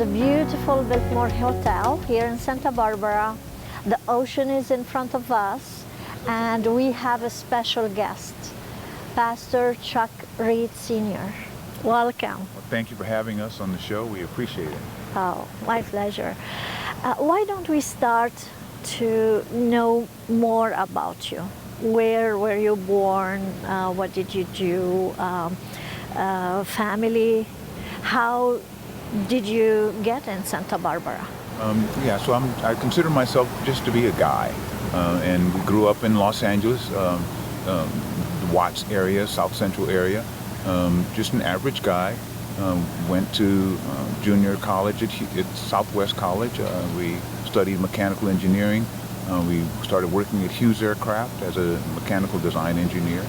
a beautiful Biltmore Hotel here in Santa Barbara. The ocean is in front of us, and we have a special guest, Pastor Chuk Reed Sr. Welcome. Well, thank you for having us on the show. We appreciate it. Oh, my pleasure. Why don't we start to know more about you? Where were you born? What did you do? Family? How did you get in Santa Barbara? So I consider myself just to be a guy. And we grew up in Los Angeles, the Watts area, South Central area. Just an average guy. Went to junior college at Southwest College. We studied mechanical engineering. We started working at Hughes Aircraft as a mechanical design engineer.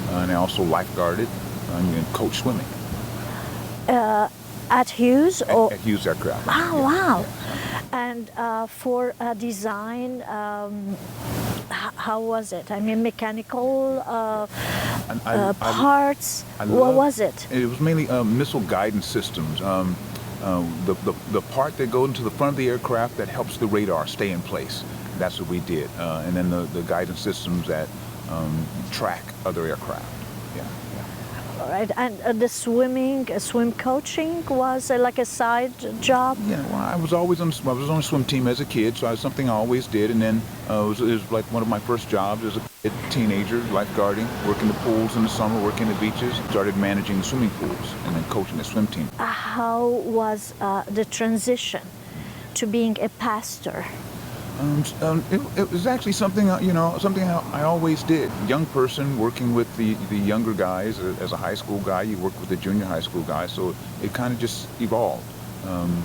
And I also lifeguarded and coached swimming. At Hughes? At Hughes Aircraft. Oh, wow. And for design, how was it? I mean, mechanical parts? What was it? It was mainly missile guidance systems. The part that goes into the front of the aircraft that helps the radar stay in place. That's what we did. And then the guidance systems that track other aircraft. All right, and the swim coaching was like a side job? Yeah, well, I was on a swim team as a kid, so it was something I always did. And then it was like one of my first jobs as a teenager, lifeguarding, working the pools in the summer, working the beaches, started managing the swimming pools, and then coaching the swim team. How was the transition to being a pastor? It was actually something I always did. Young person working with the younger guys. As a high school guy, you work with the junior high school guys, so it kind of just evolved.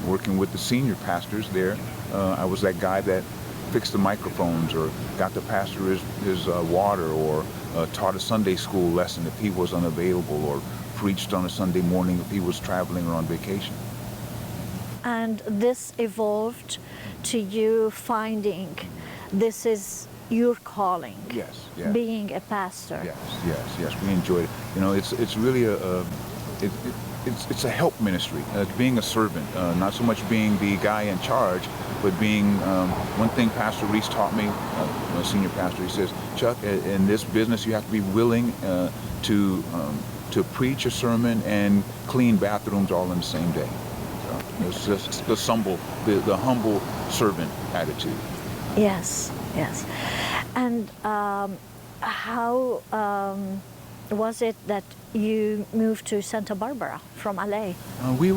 Working with the senior pastors there, I was that guy that fixed the microphones or got the pastor his water, or taught a Sunday school lesson if he was unavailable, or preached on a Sunday morning if he was traveling or on vacation. And this evolved to you finding this is your calling. Yes. Being a pastor. Yes. We enjoyed it. It's really it's a help ministry. Being a servant, not so much being the guy in charge, but being one thing Pastor Reese taught me, a senior pastor. He says, Chuck, in this business you have to be willing to preach a sermon and clean bathrooms all in the same day. It's just the humble servant attitude. Yes. And how was it that you moved to Santa Barbara from LA? We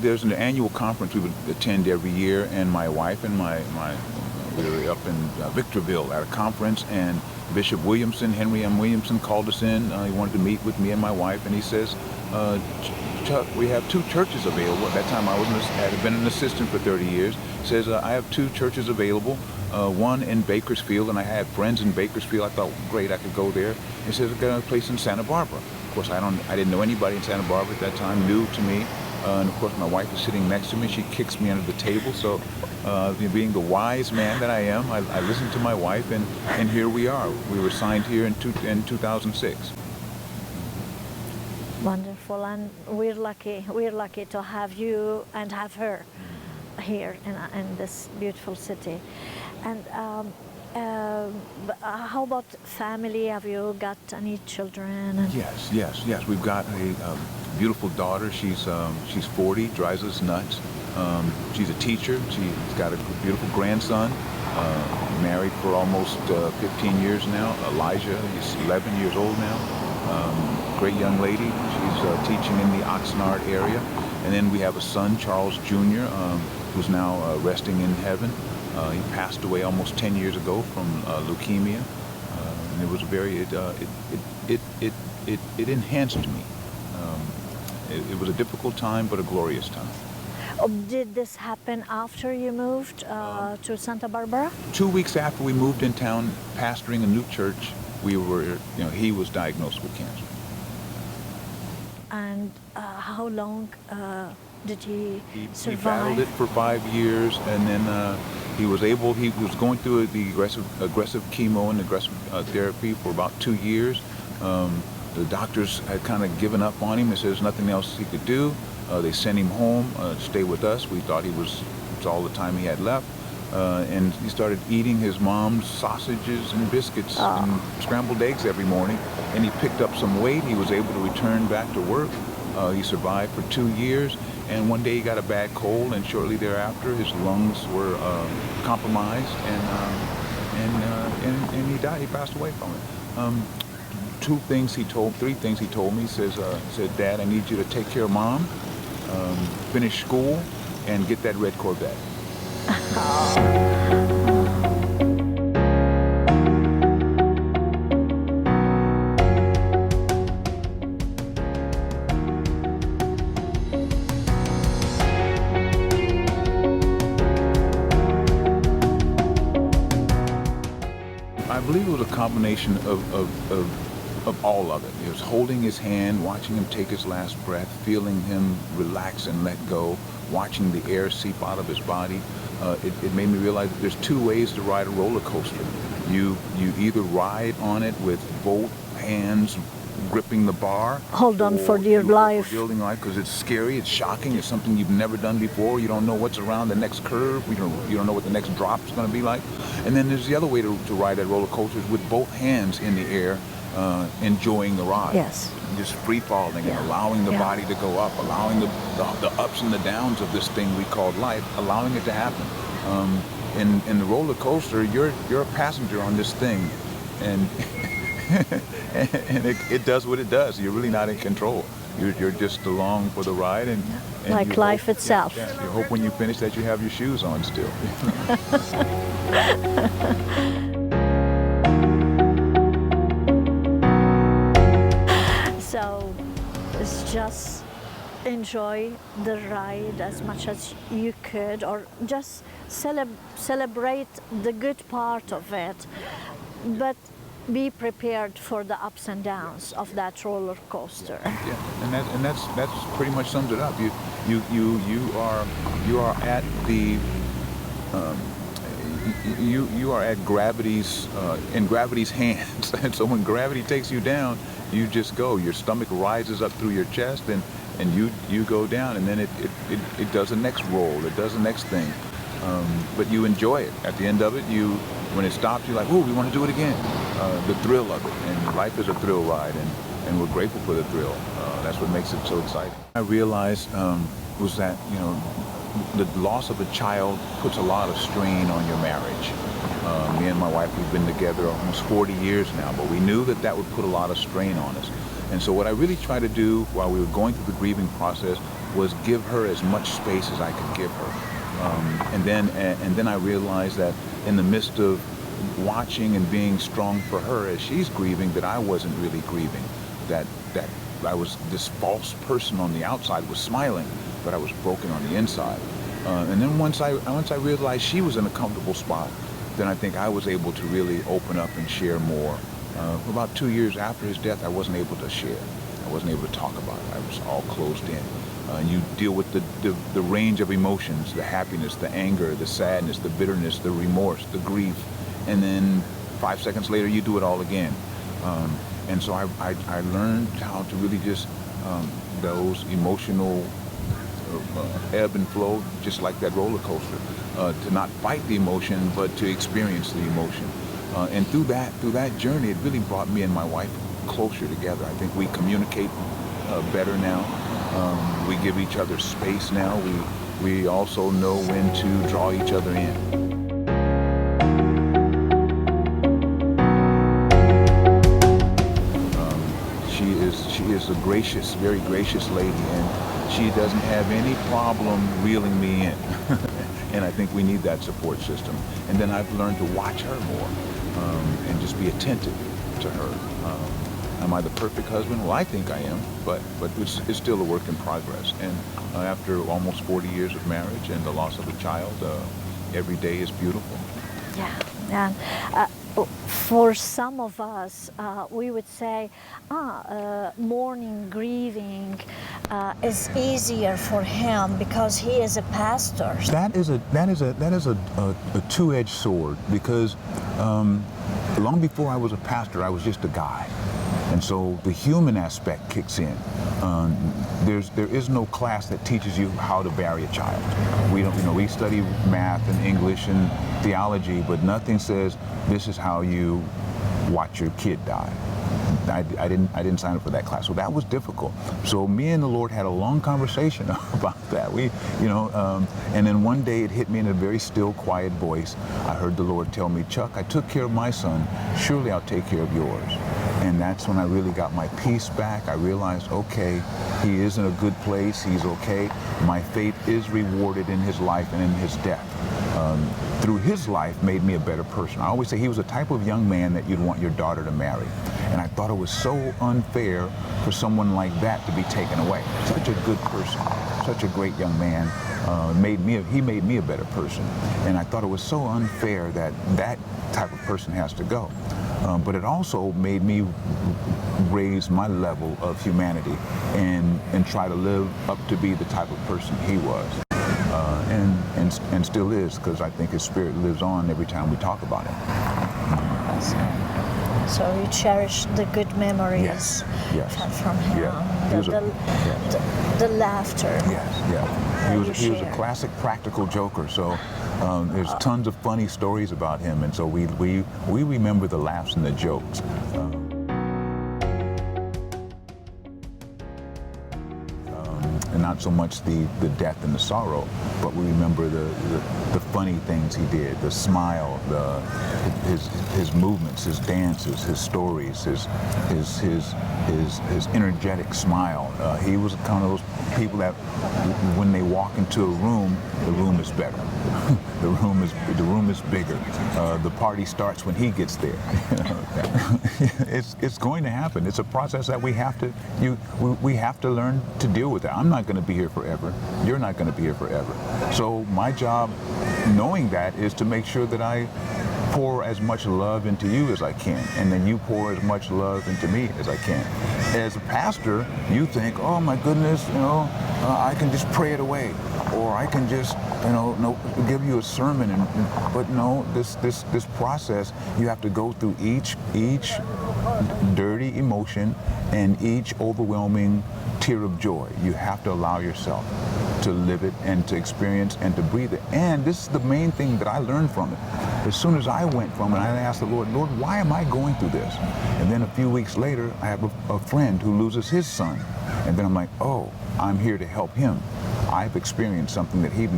there's an annual conference we would attend every year, and my wife and we were up in Victorville at a conference, and Bishop Williamson, Henry M. Williamson, called us in. He wanted to meet with me and my wife, and he says, Chuck, we have 2 churches available. At that time, I had been an assistant for 30 years. He says, I have 2 churches available, one in Bakersfield, and I had friends in Bakersfield. I thought, great, I could go there. He says, I got a place in Santa Barbara. Of course, I didn't know anybody in Santa Barbara at that time, new to me. And of course, my wife is sitting next to me. She kicks me under the table. So being the wise man that I am, I listened to my wife, and here we are. We were signed here in 2006. Wonderful, and we're lucky to have you and have her here in this beautiful city. And how about family? Have you got any children? Yes. We've got a beautiful daughter. She's 40, drives us nuts. She's a teacher. She's got a beautiful grandson. Married for almost 15 years now. Elijah, he's 11 years old now. Great young lady. She's teaching in the Oxnard area. And then we have a son, Charles Jr., who's now resting in heaven. He passed away almost 10 years ago from leukemia. And it was it enhanced me. It was a difficult time, but a glorious time. Did this happen after you moved to Santa Barbara? 2 weeks after we moved in town, pastoring a new church, he was diagnosed with cancer. And how long did he survive? He battled it for 5 years, and then he was going through the aggressive chemo and aggressive therapy for about 2 years. The doctors had kind of given up on him. They said there's nothing else he could do. They sent him home to stay with us. We thought it's all the time he had left. And he started eating his mom's sausages and biscuits and scrambled eggs every morning. And he picked up some weight. He was able to return back to work. He survived for 2 years. And one day he got a bad cold, and shortly thereafter his lungs were compromised, and he died. He passed away from it. Three things he told me. He said, Dad, I need you to take care of Mom, finish school, and get that red Corvette. I believe it was a combination of all of it. It was holding his hand, watching him take his last breath, feeling him relax and let go, watching the air seep out of his body. It made me realize that there's two ways to ride a roller coaster. You either ride on it with both hands gripping the bar. Hold on for dear life. Building life, because it's scary, it's shocking, it's something you've never done before. You don't know what's around the next curve. You don't know what the next drop is going to be like. And then there's the other way to ride that roller coaster is with both hands in the air, enjoying the ride. Yes. Just free falling and allowing the body to go up, allowing the ups and the downs of this thing we call life, allowing it to happen. In the roller coaster, you're a passenger on this thing, and and it does what it does. You're really not in control. You're just along for the ride, and like life itself. You hope when you finish that you have your shoes on still. So it's just enjoy the ride as much as you could, or just celebrate the good part of it, but be prepared for the ups and downs of that roller coaster. Yeah, and that's pretty much sums it up. You are at the you are at gravity's in gravity's hands, and so when gravity takes you down, you just go. Your stomach rises up through your chest, and you go down, and then it does the next roll, it does the next thing. But you enjoy it. At the end of it, when it stops, you're like, "Ooh, we want to do it again." The thrill of it, and life is a thrill ride, and we're grateful for the thrill. That's what makes it so exciting. I realized was that the loss of a child puts a lot of strain on your marriage. Me and my wife, we've been together almost 40 years now, but we knew that would put a lot of strain on us. And so what I really tried to do while we were going through the grieving process was give her as much space as I could give her. And then I realized that in the midst of watching and being strong for her as she's grieving, that I wasn't really grieving, that I was this false person on the outside, was smiling, but I was broken on the inside. And then once I realized she was in a comfortable spot, then I think I was able to really open up and share more. About 2 years after his death, I wasn't able to share. I wasn't able to talk about it. I was all closed in. You deal with the range of emotions, the happiness, the anger, the sadness, the bitterness, the remorse, the grief, and then 5 seconds later you do it all again. And so I learned how to really just those emotional ebb and flow, just like that roller coaster, to not fight the emotion, but to experience the emotion. And through that journey, it really brought me and my wife closer together. I think we communicate better now. We give each other space now. We also know when to draw each other in. She is a gracious, very gracious lady, and she doesn't have any problem reeling me in. And I think we need that support system. And then I've learned to watch her more and just be attentive to her. Am I the perfect husband? Well, I think I am, but it's still a work in progress. And after almost 40 years of marriage and the loss of a child, every day is beautiful. Yeah, and for some of us, we would say, mourning, grieving is easier for him because he is a pastor. That is a two-edged sword, because long before I was a pastor, I was just a guy. And so the human aspect kicks in. There is no class that teaches you how to bury a child. We don't, we study math and English and theology, but nothing says this is how you watch your kid die. I didn't sign up for that class, so that was difficult. So me and the Lord had a long conversation about that. And then one day it hit me in a very still, quiet voice. I heard the Lord tell me, Chuck, I took care of my son. Surely I'll take care of yours. And that's when I really got my peace back. I realized, okay, he is in a good place. He's okay. My faith is rewarded in his life and in his death. Through his life made me a better person. I always say he was a type of young man that you'd want your daughter to marry. And I thought it was so unfair for someone like that to be taken away. Such a good person, such a great young man. He made me a better person. And I thought it was so unfair that that type of person has to go. But it also made me raise my level of humanity and try to live up to be the type of person he was. And still is, because I think his spirit lives on every time we talk about him. So you cherish the good memories Yes. from him, Yeah. the laughter. Yes. He was a classic practical joker. So there's tons of funny stories about him, and so we remember the laughs and the jokes. And not so much the death and the sorrow, but we remember the funny things he did, the smile, his movements, his dances, his stories, his energetic smile. He was kind of those people that when they walk into a room, the room is better. The room is bigger. The party starts when he gets there. It's going to happen. It's a process that we have to learn to deal with it. I'm not going to be here forever. You're not going to be here forever. So my job, knowing that, is to make sure that I pour as much love into you as I can, and then you pour as much love into me as I can. As a pastor, you think, oh my goodness, I can just pray it away, or I can just, give you a sermon, but no, this process, you have to go through each dirty emotion and each overwhelming tear of joy. You have to allow yourself to live it and to experience and to breathe it. And this is the main thing that I learned from it. As soon as I went from it, I asked the Lord, why am I going through this? And then a few weeks later, I have a friend who loses his son. And then I'm like, oh, I'm here to help him. I've experienced something that he's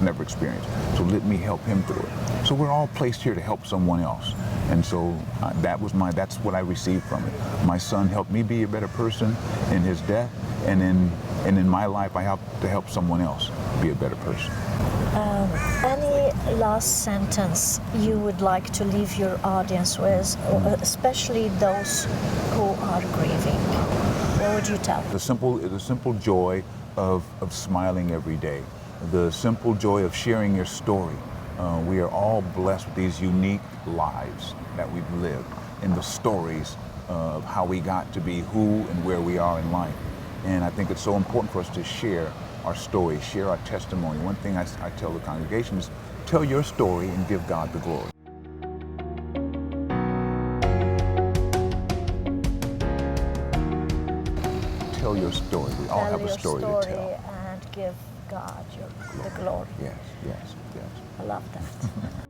never experienced. So let me help him through it. So we're all placed here to help someone else. And so that's what I received from it. My son helped me be a better person in his death, and in my life I have to help someone else be a better person. Any last sentence you would like to leave your audience with, especially those who are grieving? What would you tell them? The simple joy of smiling every day, the simple joy of sharing your story. We are all blessed with these unique lives that we've lived, and the stories of how we got to be who and where we are in life. And I think it's so important for us to share our story, share our testimony. One thing I tell the congregation is, tell your story and give God the glory. Tell your story. We all have a story to tell. And give God the glory. Yes. I love that.